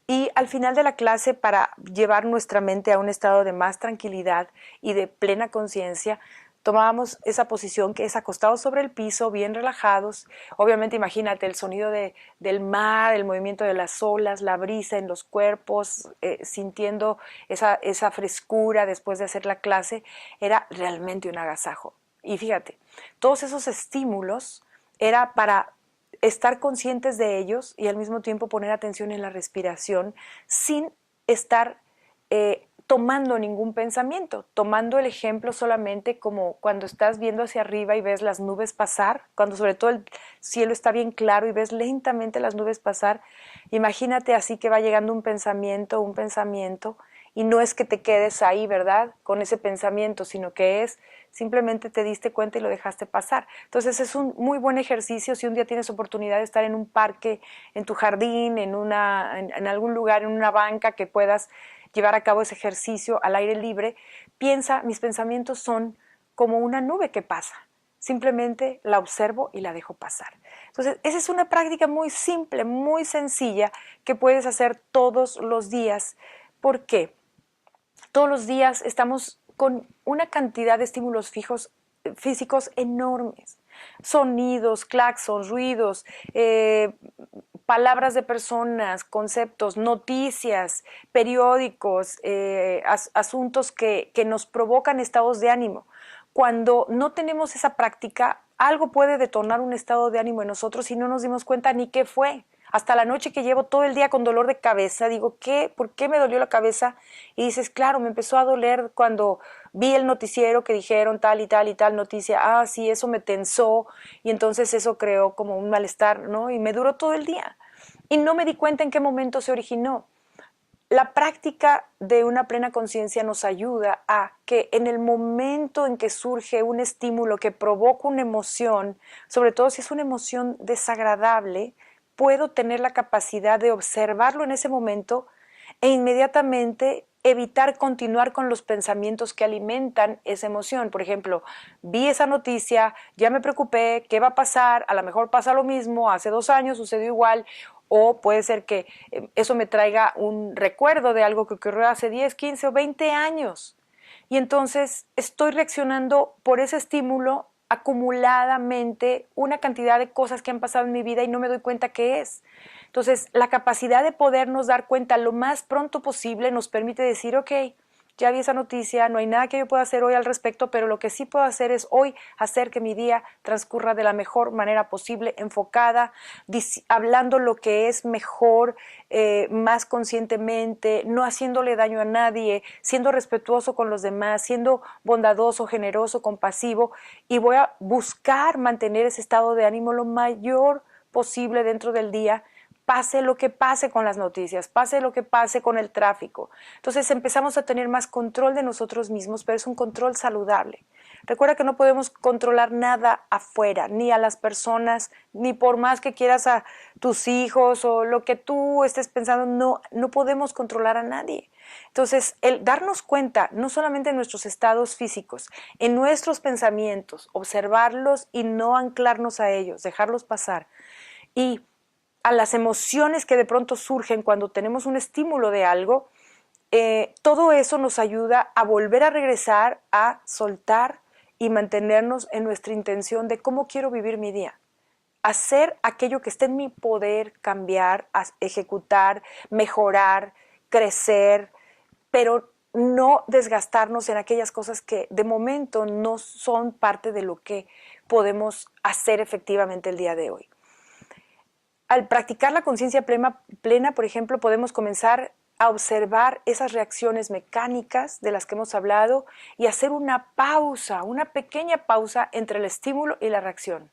S1: Y al final de la clase, para llevar nuestra mente a un estado de más tranquilidad y de plena conciencia, tomábamos esa posición que es acostados sobre el piso, bien relajados. Obviamente imagínate el sonido del mar, el movimiento de las olas, la brisa en los cuerpos, sintiendo esa frescura después de hacer la clase. Era realmente un agasajo. Y fíjate, todos esos estímulos era para estar conscientes de ellos y al mismo tiempo poner atención en la respiración sin estar tomando ningún pensamiento, tomando el ejemplo solamente como cuando estás viendo hacia arriba y ves las nubes pasar, cuando sobre todo el cielo está bien claro y ves lentamente las nubes pasar, imagínate así que va llegando un pensamiento, y no es que te quedes ahí, ¿verdad?, con ese pensamiento, sino que es simplemente te diste cuenta y lo dejaste pasar. Entonces es un muy buen ejercicio si un día tienes oportunidad de estar en un parque, en tu jardín, en algún lugar, en una banca que puedas llevar a cabo ese ejercicio al aire libre. Piensa, mis pensamientos son como una nube que pasa. Simplemente la observo y la dejo pasar. Entonces, esa es una práctica muy simple, muy sencilla, que puedes hacer todos los días. ¿Por qué? Todos los días estamos con una cantidad de estímulos físicos enormes. Sonidos, claxons, ruidos, palabras de personas, conceptos, noticias, periódicos, asuntos que nos provocan estados de ánimo. Cuando no tenemos esa práctica, algo puede detonar un estado de ánimo en nosotros y no nos dimos cuenta ni qué fue. Hasta la noche que llevo todo el día con dolor de cabeza, digo, ¿qué? ¿Por qué me dolió la cabeza? Y dices, claro, me empezó a doler cuando vi el noticiero que dijeron tal y tal y tal noticia. Ah, sí, eso me tensó y entonces eso creó como un malestar, ¿no? Y me duró todo el día. Y no me di cuenta en qué momento se originó. La práctica de una plena conciencia nos ayuda a que en el momento en que surge un estímulo que provoca una emoción, sobre todo si es una emoción desagradable, puedo tener la capacidad de observarlo en ese momento e inmediatamente evitar continuar con los pensamientos que alimentan esa emoción. Por ejemplo, vi esa noticia, ya me preocupé, ¿qué va a pasar? A lo mejor pasa lo mismo, hace 2 años sucedió igual, o puede ser que eso me traiga un recuerdo de algo que ocurrió hace 10, 15 o 20 años. Y entonces estoy reaccionando por ese estímulo acumuladamente una cantidad de cosas que han pasado en mi vida y no me doy cuenta qué es. Entonces, la capacidad de podernos dar cuenta lo más pronto posible nos permite decir, ok, ya vi esa noticia, no hay nada que yo pueda hacer hoy al respecto, pero lo que sí puedo hacer es hoy hacer que mi día transcurra de la mejor manera posible, enfocada, hablando lo que es mejor, más conscientemente, no haciéndole daño a nadie, siendo respetuoso con los demás, siendo bondadoso, generoso, compasivo, y voy a buscar mantener ese estado de ánimo lo mayor posible dentro del día, pase lo que pase con las noticias, pase lo que pase con el tráfico. Entonces empezamos a tener más control de nosotros mismos, pero es un control saludable. Recuerda que no podemos controlar nada afuera, ni a las personas, ni por más que quieras a tus hijos o lo que tú estés pensando, no podemos controlar a nadie. Entonces, el darnos cuenta, no solamente en nuestros estados físicos, en nuestros pensamientos, observarlos y no anclarnos a ellos, dejarlos pasar. Y a las emociones que de pronto surgen cuando tenemos un estímulo de algo, todo eso nos ayuda a volver a regresar, a soltar y mantenernos en nuestra intención de cómo quiero vivir mi día. Hacer aquello que esté en mi poder, cambiar, ejecutar, mejorar, crecer, pero no desgastarnos en aquellas cosas que de momento no son parte de lo que podemos hacer efectivamente el día de hoy. Al practicar la conciencia plena, por ejemplo, podemos comenzar a observar esas reacciones mecánicas de las que hemos hablado y hacer una pausa, una pequeña pausa entre el estímulo y la reacción.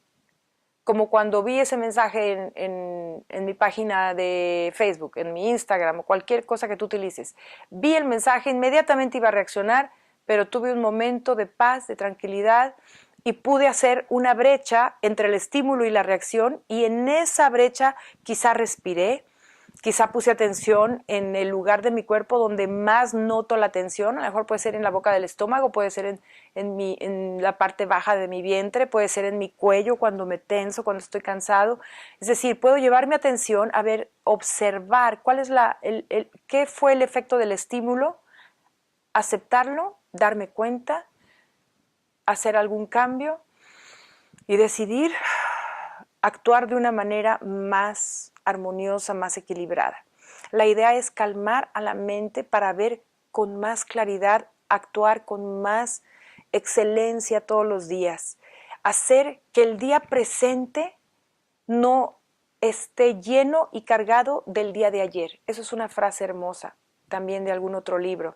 S1: Como cuando vi ese mensaje en mi página de Facebook, en mi Instagram o cualquier cosa que tú utilices. Vi el mensaje, inmediatamente iba a reaccionar, pero tuve un momento de paz, de tranquilidad, y pude hacer una brecha entre el estímulo y la reacción, y en esa brecha quizá respiré, quizá puse atención en el lugar de mi cuerpo donde más noto la tensión, a lo mejor puede ser en la boca del estómago, puede ser en la parte baja de mi vientre, puede ser en mi cuello cuando me tenso, cuando estoy cansado. Es decir, puedo llevar mi atención a ver, observar cuál es qué fue el efecto del estímulo, aceptarlo, darme cuenta, hacer algún cambio y decidir actuar de una manera más armoniosa, más equilibrada. La idea es calmar a la mente para ver con más claridad, actuar con más excelencia todos los días, hacer que el día presente no esté lleno y cargado del día de ayer. Eso es una frase hermosa, también de algún otro libro.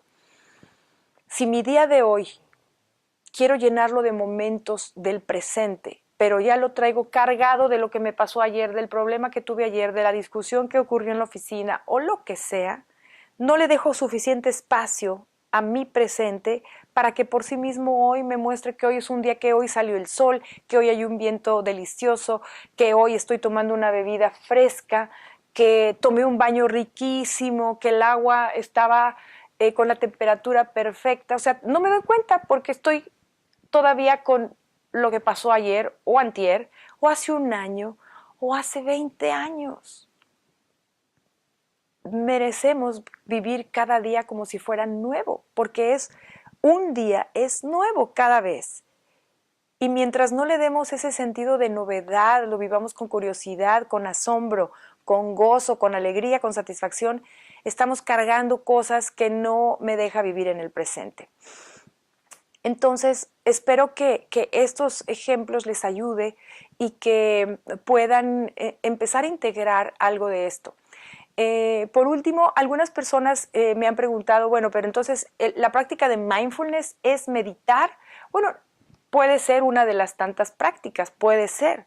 S1: Si mi día de hoy quiero llenarlo de momentos del presente, pero ya lo traigo cargado de lo que me pasó ayer, del problema que tuve ayer, de la discusión que ocurrió en la oficina o lo que sea, no le dejo suficiente espacio a mi presente para que por sí mismo hoy me muestre que hoy es un día que hoy salió el sol, que hoy hay un viento delicioso, que hoy estoy tomando una bebida fresca, que tomé un baño riquísimo, que el agua estaba con la temperatura perfecta. O sea, no me doy cuenta porque estoy todavía con lo que pasó ayer o antier o hace un año o hace 20 años. Merecemos vivir cada día como si fuera nuevo, porque un día es nuevo cada vez. Y mientras no le demos ese sentido de novedad, lo vivamos con curiosidad, con asombro, con gozo, con alegría, con satisfacción, estamos cargando cosas que no me deja vivir en el presente. Entonces, espero que estos ejemplos les ayude y que puedan empezar a integrar algo de esto. Por último, algunas personas me han preguntado, bueno, pero entonces, ¿la práctica de mindfulness es meditar? Bueno, puede ser una de las tantas prácticas, puede ser.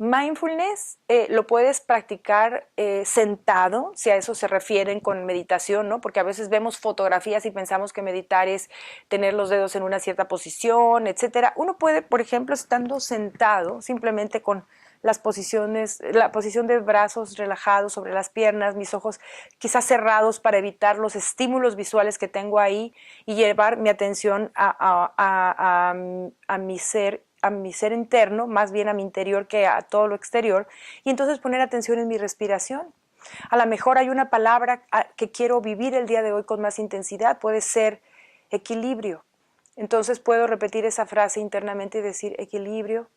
S1: Mindfulness lo puedes practicar sentado, si a eso se refieren con meditación, ¿no? Porque a veces vemos fotografías y pensamos que meditar es tener los dedos en una cierta posición, etcétera. Uno puede, por ejemplo, estando sentado, simplemente con las posiciones, la posición de brazos relajados sobre las piernas, mis ojos quizás cerrados para evitar los estímulos visuales que tengo ahí y llevar mi atención a mi ser interno, más bien a mi interior que a todo lo exterior, y entonces poner atención en mi respiración. A lo mejor hay una palabra que quiero vivir el día de hoy con más intensidad, puede ser equilibrio. Entonces puedo repetir esa frase internamente y decir equilibrio.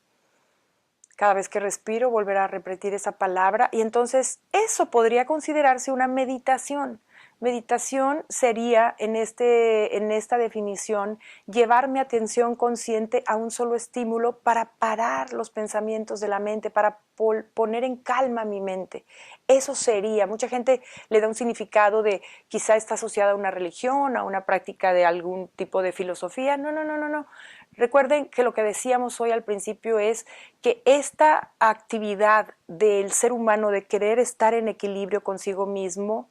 S1: Cada vez que respiro, volver a repetir esa palabra y entonces eso podría considerarse una meditación. Meditación sería, en esta definición, llevar mi atención consciente a un solo estímulo para parar los pensamientos de la mente, para poner en calma mi mente. Eso sería, mucha gente le da un significado de quizá está asociada a una religión, a una práctica de algún tipo de filosofía. No, no, no, no, no. Recuerden que lo que decíamos hoy al principio es que esta actividad del ser humano de querer estar en equilibrio consigo mismo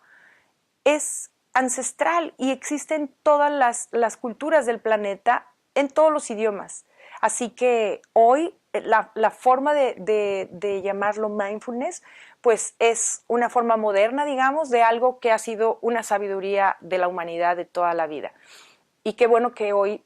S1: es ancestral y existe en todas las culturas del planeta, en todos los idiomas. Así que hoy la forma de llamarlo mindfulness, pues es una forma moderna, digamos, de algo que ha sido una sabiduría de la humanidad de toda la vida. Y qué bueno que hoy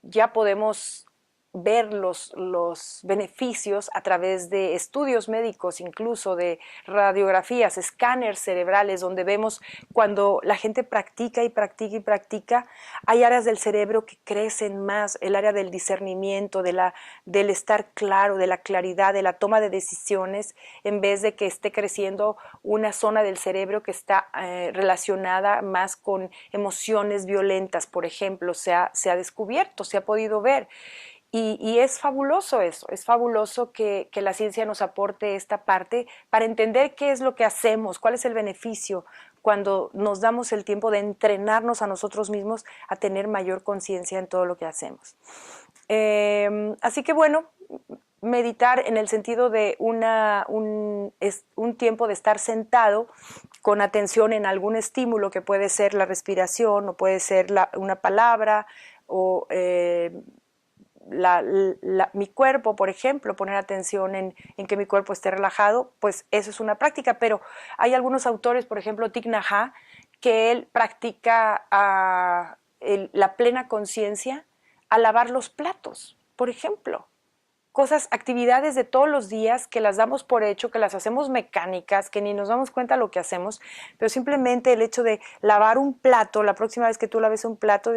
S1: ya podemos ver los beneficios a través de estudios médicos, incluso de radiografías, escáneres cerebrales, donde vemos cuando la gente practica y practica y practica, hay áreas del cerebro que crecen más, el área del discernimiento, del estar claro, de la claridad, de la toma de decisiones, en vez de que esté creciendo una zona del cerebro que está relacionada más con emociones violentas, por ejemplo, se ha descubierto, se ha podido ver. Y es fabuloso eso, es fabuloso que la ciencia nos aporte esta parte para entender qué es lo que hacemos, cuál es el beneficio cuando nos damos el tiempo de entrenarnos a nosotros mismos a tener mayor conciencia en todo lo que hacemos. Así que bueno, meditar en el sentido de un tiempo de estar sentado con atención en algún estímulo que puede ser la respiración o puede ser una palabra o mi cuerpo, por ejemplo, poner atención en que mi cuerpo esté relajado, pues eso es una práctica. Pero hay algunos autores, por ejemplo, Thich Nhat Hanh, que él practica la plena conciencia al lavar los platos, por ejemplo. Cosas, actividades de todos los días que las damos por hecho, que las hacemos mecánicas, que ni nos damos cuenta de lo que hacemos, pero simplemente el hecho de lavar un plato, la próxima vez que tú laves un plato,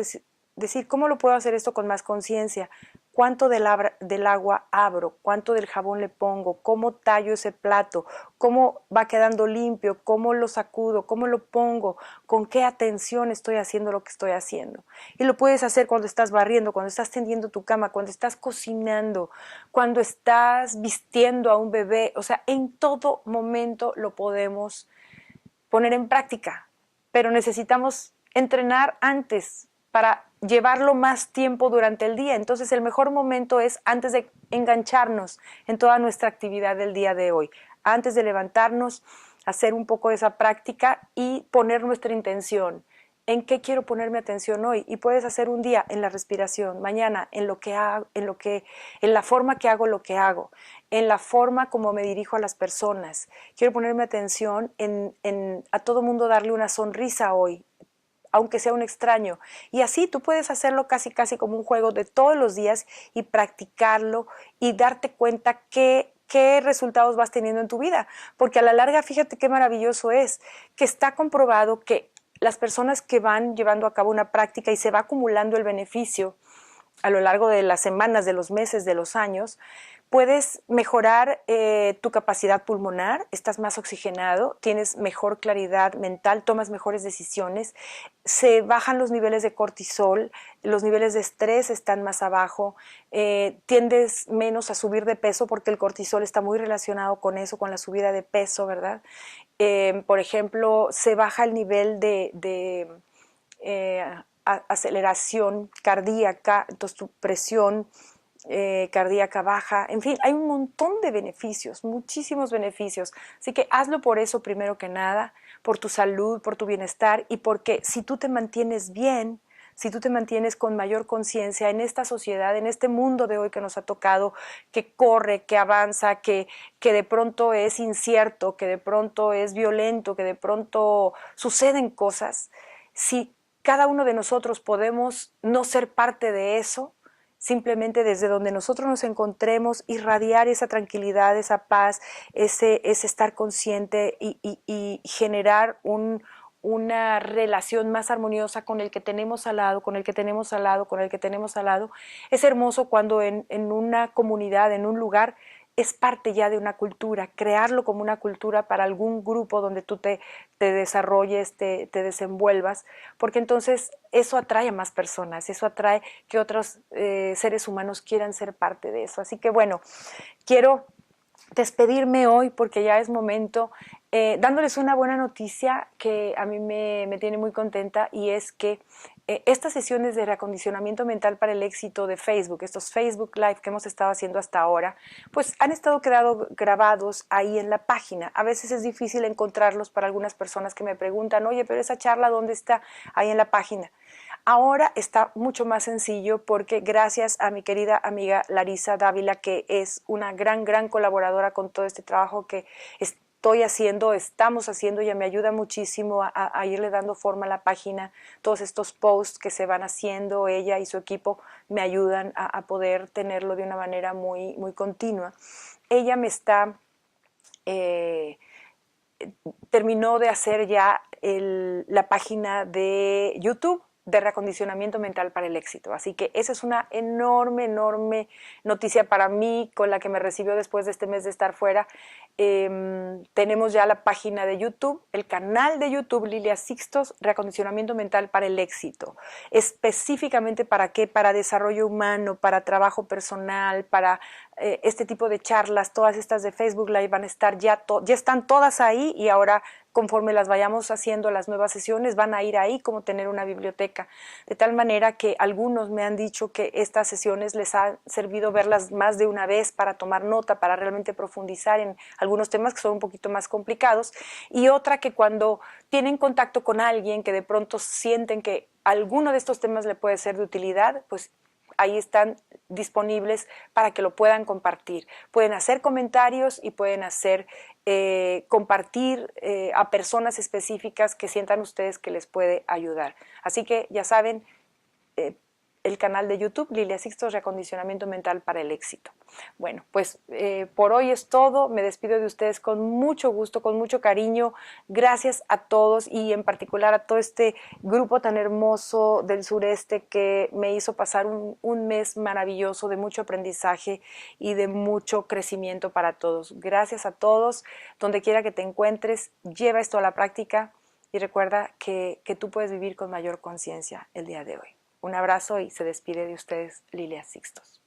S1: decir, ¿cómo lo puedo hacer esto con más conciencia? ¿Cuánto del agua abro? ¿Cuánto del jabón le pongo? ¿Cómo tallo ese plato? ¿Cómo va quedando limpio? ¿Cómo lo sacudo? ¿Cómo lo pongo? ¿Con qué atención estoy haciendo lo que estoy haciendo? Y lo puedes hacer cuando estás barriendo, cuando estás tendiendo tu cama, cuando estás cocinando, cuando estás vistiendo a un bebé. O sea, en todo momento lo podemos poner en práctica, pero necesitamos entrenar antes para llevarlo más tiempo durante el día. Entonces el mejor momento es antes de engancharnos en toda nuestra actividad del día de hoy, antes de levantarnos, hacer un poco de esa práctica y poner nuestra intención. ¿En qué quiero ponerme atención hoy? Y puedes hacer un día en la respiración, mañana en lo que hago, en la forma que hago lo que hago, en la forma como me dirijo a las personas. Quiero ponerme atención en a todo mundo darle una sonrisa hoy, aunque sea un extraño. Y así tú puedes hacerlo casi casi como un juego de todos los días y practicarlo y darte cuenta qué resultados vas teniendo en tu vida. Porque a la larga, fíjate qué maravilloso es, que está comprobado que las personas que van llevando a cabo una práctica y se va acumulando el beneficio a lo largo de las semanas, de los meses, de los años, puedes mejorar tu capacidad pulmonar, estás más oxigenado, tienes mejor claridad mental, tomas mejores decisiones, se bajan los niveles de cortisol, los niveles de estrés están más abajo, tiendes menos a subir de peso porque el cortisol está muy relacionado con eso, con la subida de peso, ¿verdad? Por ejemplo, se baja el nivel de aceleración cardíaca, entonces tu presión cardíaca baja, en fin, hay un montón de beneficios, muchísimos beneficios. Así que hazlo por eso primero que nada, por tu salud, por tu bienestar y porque si tú te mantienes bien, si tú te mantienes con mayor conciencia en esta sociedad, en este mundo de hoy que nos ha tocado, que corre, que avanza, que de pronto es incierto, que de pronto es violento, que de pronto suceden cosas, si cada uno de nosotros podemos no ser parte de eso, simplemente desde donde nosotros nos encontremos, irradiar esa tranquilidad, esa paz, ese estar consciente y generar una relación más armoniosa con el que tenemos al lado, con el que tenemos al lado, con el que tenemos al lado. Es hermoso cuando en una comunidad, en un lugar, es parte ya de una cultura, crearlo como una cultura para algún grupo donde tú te desarrolles, te desenvuelvas, porque entonces eso atrae a más personas, eso atrae que otros seres humanos quieran ser parte de eso. Así que bueno, quiero despedirme hoy porque ya es momento, dándoles una buena noticia que a mí me tiene muy contenta y es que estas sesiones de reacondicionamiento mental para el éxito de Facebook, estos Facebook Live que hemos estado haciendo hasta ahora, pues han estado grabados ahí en la página. A veces es difícil encontrarlos para algunas personas que me preguntan, oye, pero esa charla, ¿dónde está? Ahí en la página. Ahora está mucho más sencillo porque gracias a mi querida amiga Larisa Dávila, que es una gran colaboradora con todo este trabajo que estoy haciendo, estamos haciendo, ella me ayuda muchísimo a irle dando forma a la página, todos estos posts que se van haciendo, ella y su equipo me ayudan a poder tenerlo de una manera muy continua. Ella me está... terminó de hacer ya la página de YouTube de reacondicionamiento mental para el éxito. Así que esa es una enorme noticia para mí, con la que me recibió después de este mes de estar fuera. Tenemos ya la página de YouTube, el canal de YouTube Lilia Sixtos, reacondicionamiento mental para el éxito. Específicamente para qué, para desarrollo humano, para trabajo personal, para este tipo de charlas, todas estas de Facebook Live van a estar ya están todas ahí y ahora conforme las vayamos haciendo las nuevas sesiones van a ir ahí como tener una biblioteca, de tal manera que algunos me han dicho que estas sesiones les ha servido verlas más de una vez para tomar nota, para realmente profundizar en algunos temas que son un poquito más complicados, y otra que cuando tienen contacto con alguien que de pronto sienten que alguno de estos temas le puede ser de utilidad, pues ahí están disponibles para que lo puedan compartir. Pueden hacer comentarios y pueden hacer compartir a personas específicas que sientan ustedes que les puede ayudar. Así que ya saben, el canal de YouTube, Lilia Sixtos, Reacondicionamiento Mental para el Éxito. Bueno, pues por hoy es todo. Me despido de ustedes con mucho gusto, con mucho cariño. Gracias a todos y en particular a todo este grupo tan hermoso del sureste que me hizo pasar un mes maravilloso de mucho aprendizaje y de mucho crecimiento para todos. Gracias a todos. Donde quiera que te encuentres, lleva esto a la práctica y recuerda que tú puedes vivir con mayor conciencia el día de hoy. Un abrazo y se despide de ustedes Lilia Sixtos.